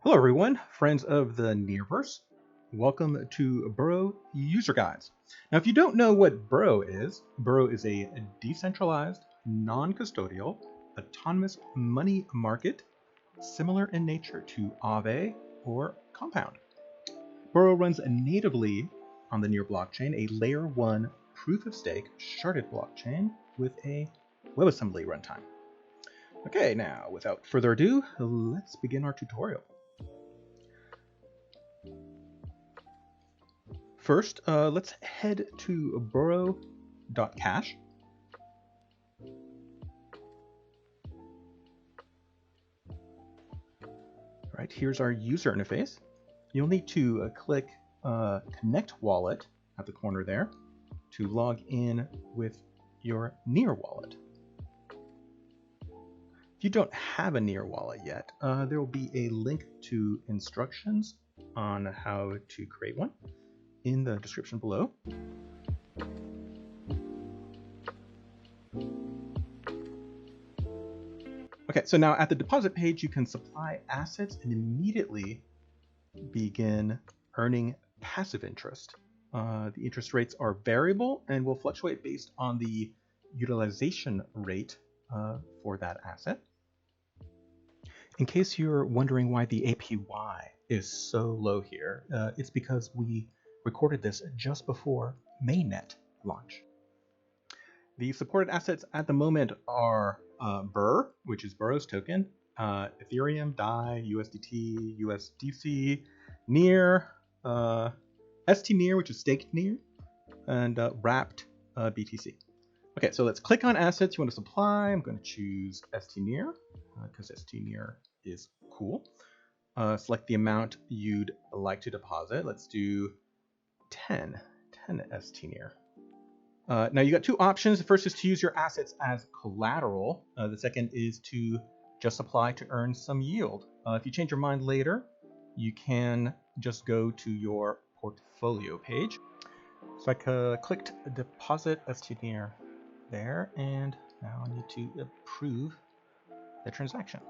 Hello everyone, friends of the Nearverse. Welcome to Burrow User Guides. Now if you don't know what Burrow is a decentralized, non-custodial, autonomous money market similar in nature to Aave or Compound. Burrow runs natively on the Near blockchain, a layer 1 proof-of-stake sharded blockchain with a WebAssembly runtime. Okay, now without further ado, let's begin our tutorial. First, let's head to burrow.cash. Right, here's our user interface. You'll need to click Connect Wallet at the corner there to log in with your Near wallet. If you don't have a Near wallet yet, there will be a link to instructions on how to create one in the description below. Okay, so now at the deposit page, you can supply assets and immediately begin earning passive interest. The interest rates are variable and will fluctuate based on the utilization rate for that asset. In case you're wondering why the APY is so low here, it's because we recorded this just before mainnet launch. The supported assets at the moment are Burr, which is Burrow's token, Ethereum, DAI, USDT, USDC, NEAR, stNEAR, which is stNEAR, and wrapped BTC. Okay, so let's click on assets you want to supply. I'm going to choose stNEAR because stNEAR is cool. Select the amount you'd like to deposit. Let's do 10 stNEAR. Now you got two options. The first is to use your assets as collateral. The second is to just apply to earn some yield. If you change your mind later, you can just go to your portfolio page. So I clicked deposit stNEAR there, and now I need to approve the transaction.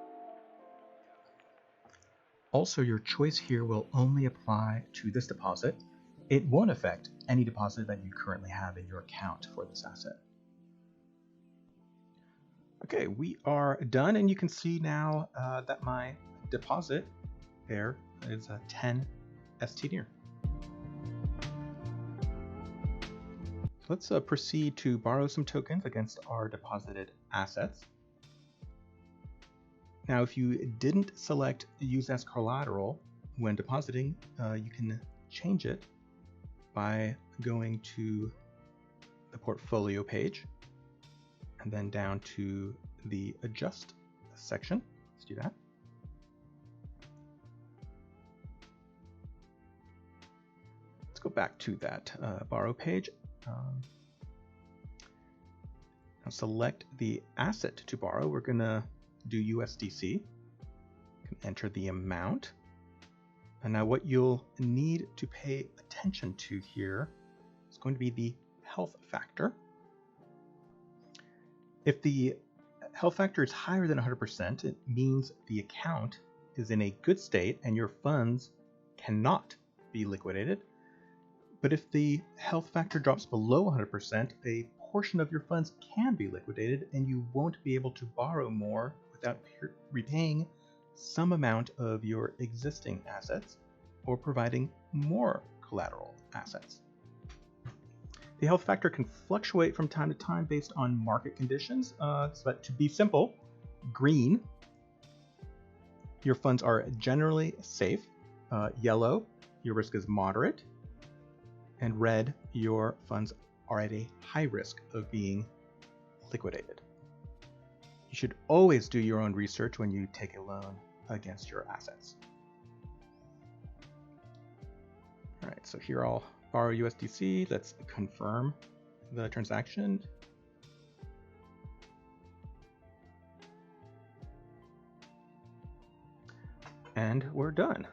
Also, your choice here will only apply to this deposit. It won't affect any deposit that you currently have in your account for this asset. Okay, we are done, and you can see now that my deposit there is 10 stNEAR. Let's proceed to borrow some tokens against our deposited assets. Now, if you didn't select use as collateral when depositing, you can change it by going to the portfolio page and then down to the adjust section. Let's do that. Let's go back to that borrow page. Now select the asset to borrow. We're going to do USDC. You can enter the amount. And now what you'll need to pay attention to here is going to be the health factor. If the health factor is higher than 100%, it means the account is in a good state and your funds cannot be liquidated. But if the health factor drops below 100%, a portion of your funds can be liquidated and you won't be able to borrow more without repaying some amount of your existing assets or providing more collateral assets. The health factor can fluctuate from time to time based on market conditions, but to be simple, green, your funds are generally safe, yellow, your risk is moderate, and red, your funds are at a high risk of being liquidated. You should always do your own research when you take a loan against your assets. All right, so here I'll borrow USDC. Let's confirm the transaction. And we're done.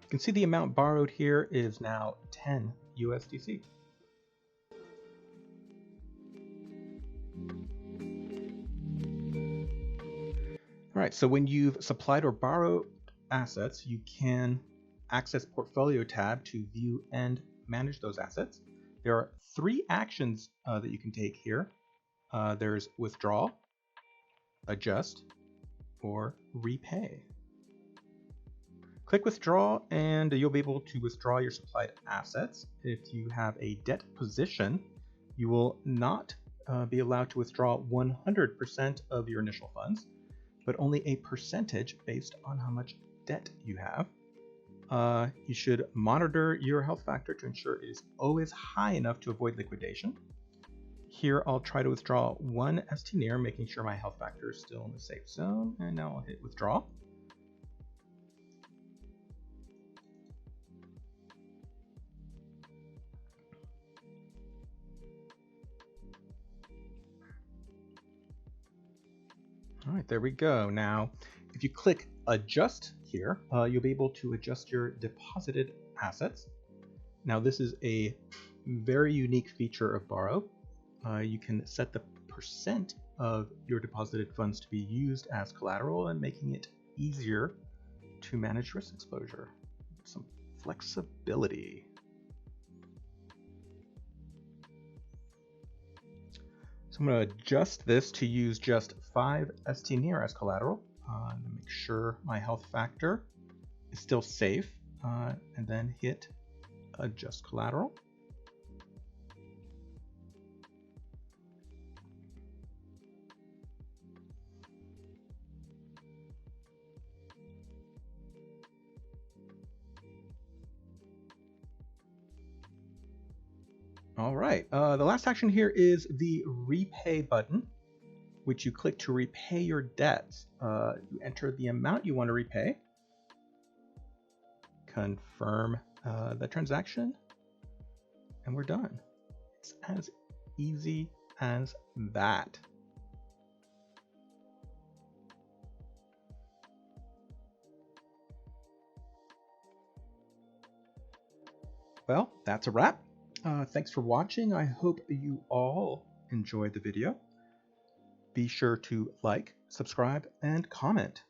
You can see the amount borrowed here is now 10 USDC. All right, so when you've supplied or borrowed assets, you can access Portfolio tab to view and manage those assets. There are 3 actions that you can take here. There's withdraw, adjust, or repay. Click withdraw and you'll be able to withdraw your supplied assets. If you have a debt position, you will not be allowed to withdraw 100% of your initial funds, but only a percentage based on how much debt you have. You should monitor your health factor to ensure it is always high enough to avoid liquidation. Here I'll try to withdraw 1 stNEAR, making sure my health factor is still in the safe zone, and now I'll hit withdraw. All right, there we go. Now, if you click adjust here, you'll be able to adjust your deposited assets. Now, this is a very unique feature of Burrow. You can set the percent of your deposited funds to be used as collateral and making it easier to manage risk exposure. Some flexibility. So I'm going to adjust this to use just 5 stNEAR as collateral to make sure my health factor is still safe, and then hit adjust collateral. All right, the last action here is the repay button, which you click to repay your debts. You enter the amount you want to repay, confirm the transaction, and we're done. It's as easy as that. Well, that's a wrap. Thanks for watching. I hope you all enjoyed the video. Be sure to like, subscribe, and comment.